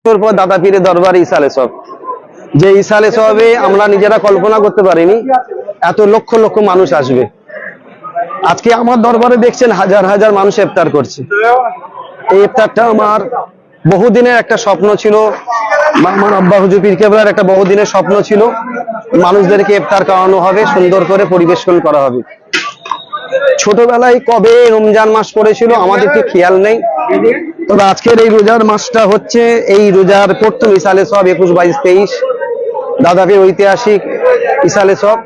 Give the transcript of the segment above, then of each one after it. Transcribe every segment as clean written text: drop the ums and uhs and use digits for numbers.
পর দাদা পীরের দরবারে ইসালে সব, যে ইসালে সবে আমরা নিজেরা কল্পনা করতে পারিনি এত লক্ষ লক্ষ মানুষ আসবে। আজকে আমার দরবারে দেখছেন হাজার হাজার মানুষ ইফতার করছে। এই ইফতারটা আমার বহুদিনের একটা স্বপ্ন ছিল, আমার আব্বা হুজুর পীর কেবলার একটা বহুদিনের স্বপ্ন ছিল, মানুষদেরকে ইফতার করানো হবে, সুন্দর করে পরিবেশন করা হবে। ছোটবেলায় কবে রমজান মাস পড়েছিল আমাদের তো খেয়াল নেই, তবে আজকের এই রোজার মাসটা হচ্ছে এই রোজার প্রথম ইসালে সব 21, 22, 23 দাদা পীর ঐতিহাসিক ইসালে সব।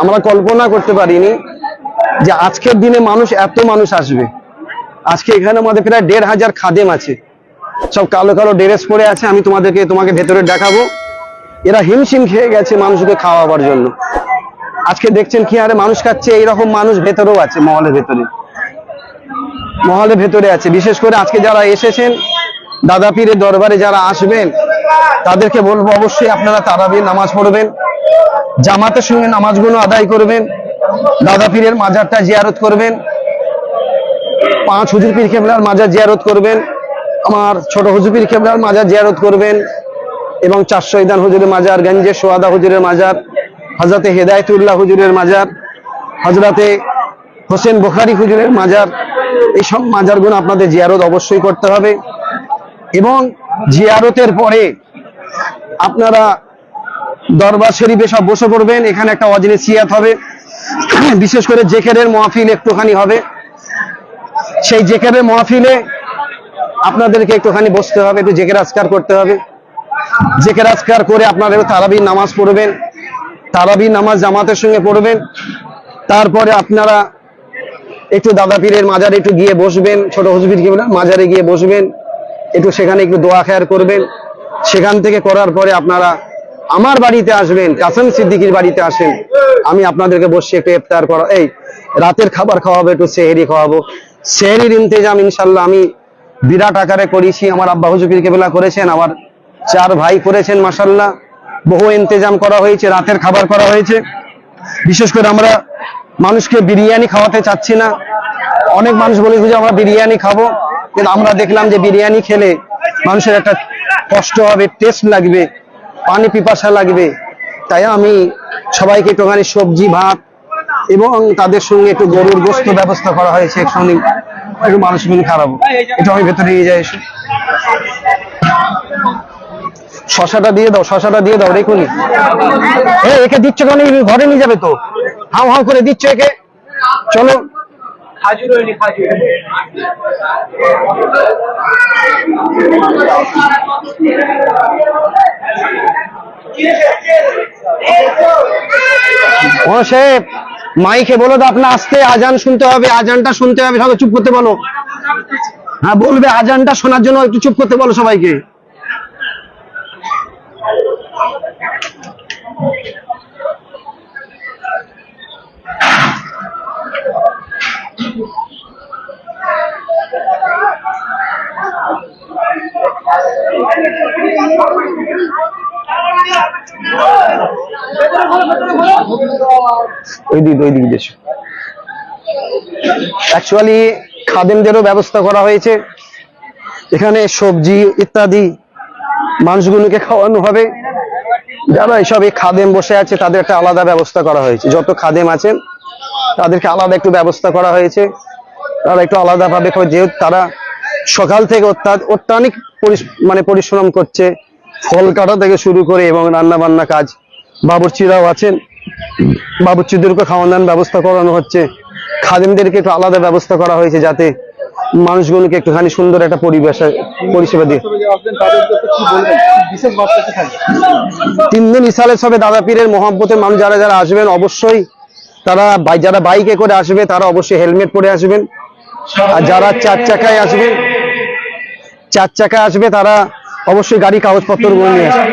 আমরা কল্পনা করতে পারিনি যে আজকের দিনে এত মানুষ আসবে। আজকে এখানে আমাদের প্রায় 1,500 খাদেম আছে, সব কালো কালো ড্রেস পরে আছে। আমি তোমাকে ভেতরে দেখাবো। এরা হিমশিম খেয়ে গেছে মানুষকে খাওয়াবার জন্য। আজকে দেখছেন কি হারে মানুষ খাচ্ছে, এইরকম মানুষ ভেতরেও আছে, মহলের ভেতরে আছে। বিশেষ করে আজকে যারা এসেছেন দাদা পীরের দরবারে যারা আসবেন তাদেরকে বলবো অবশ্যই আপনারা তারাবির নামাজ পড়বেন, জামাতের সঙ্গে নামাজগুলো আদায় করবেন, দাদা পীরের মাজারটা জিয়ারত করবেন, 5 হুজুর পীর কেবলার মাজার জিয়ারত করবেন, আমার ছোট হুজুর পীর কেবলার মাজার জিয়ারত করবেন, এবং 4 শহীদান হুজুরের মাজার, গঞ্জে সোহাদা হুজুরের মাজার, হযরতে হেদায়েতুল্লাহ হুজুরের মাজার, হযরতে হোসেন বুখারী হুজুরের মাজার, এইসব মাজারগুলো আপনাদের জিয়ারত অবশ্যই করতে হবে। এবং জিয়ারতের পরে আপনারা দরবার শরীফে সব বসে পড়বেন। এখানে একটা ওয়াজনিসিয়াত হবে, বিশেষ করে জেকেরের মাহফিল একটুখানি হবে। সেই জেকেরের মাহফিলে আপনাদেরকে একটুখানি বসতে হবে, একটু জেকের আজকার করতে হবে। জেকের আজকার করে আপনারা তারাবির নামাজ পড়বেন, তারাবির নামাজ জামাতের সঙ্গে পড়বেন। তারপরে আপনারা একটু দাদা পীরের মাজারে একটু গিয়ে বসবেন, ছোট হুজুর পীর কেবলার মাজারে গিয়ে বসবেন, একটু সেখানে একটু দোয়া খেয়ার করবেন। সেখান থেকে করার পরে আপনারা আমার বাড়িতে আসবেন, কাসেম সিদ্দিকীর বাড়িতে আসেন। আমি আপনাদেরকে বসে একটু ইফতার করা, এই রাতের খাবার খাওয়াবো, একটু সেহরি খাওয়াবো। সেহরির ইন্তজাম ইনশাল্লাহ আমি বিরাট আকারে করেছি। আমার আব্বা হুজুর পীর কেবলা করেছেন, আমার 4 ভাই করেছেন, মাশাআল্লাহ বহু ইন্তজাম করা হয়েছে, রাতের খাবার করা হয়েছে। বিশেষ করে আমরা মানুষকে বিরিয়ানি খাওয়াতে চাচ্ছি না। অনেক মানুষ বলে যে আমরা বিরিয়ানি খাবো, কিন্তু আমরা দেখলাম যে বিরিয়ানি খেলে মানুষের একটা কষ্ট হবে, টেস্ট লাগবে, পানি পিপাসা লাগবে। তাই আমি সবাইকে একটুখানি সবজি ভাত এবং তাদের সঙ্গে একটু গরুর গোশত ব্যবস্থা করা হয়েছে, একসঙ্গে একটু মানুষগুলো খারাপ। একটু আমি ভেতরে নিয়ে যাই, এসে শশাটা দিয়ে দাও রেখুনি। একে দিচ্ছ কেন? ঘরে নিয়ে যাবে তো, হাও হাও করে দিচ্ছ একে। চলো মাইকে বলো তো আপনার আসতে, আজান শুনতে হবে, আজানটা শুনতে হবে, সবাই চুপ করতে বলো। হ্যাঁ বলবে, আজানটা শোনার জন্য একটু চুপ করতে বলো সবাইকে। ওই দিক দেশে অ্যাকচুয়ালি খাদেমদেরও ব্যবস্থা করা হয়েছে। এখানে সবজি ইত্যাদি মানুষগুলোকে খাওয়ানো হবে। যারা এইসব খাদেম বসে আছে তাদের একটা আলাদা ব্যবস্থা করা হয়েছে। যত খাদেম আছেন তাদেরকে আলাদা একটু ব্যবস্থা করা হয়েছে। তারা একটু আলাদা ভাবে, যেহেতু তারা সকাল থেকে অত্যাধিক পরিশ্রম করছে, ফল কাটা থেকে শুরু করে এবং রান্না বান্না কাজ। বাবুর্চিরাও আছেন, বাবুর্চিদেরকে খাওয়ান দাওয়ার ব্যবস্থা করানো হচ্ছে। খাদেমদেরকে একটু আলাদা ব্যবস্থা করা হয়েছে যাতে মানুষগুলোকে একটুখানি সুন্দর একটা পরিষেবা দিয়ে। 3 দিন ইসালে সবে দাদা পীরের মহব্বতের মানুষ যারা যারা আসবেন অবশ্যই যারা বাইকে করে আসবে তারা অবশ্যই হেলমেট পরে আসবেন। আর যারা 4 চাকায় আসবে তারা অবশ্যই গাড়ি কাগজপত্র নিয়ে আসবে।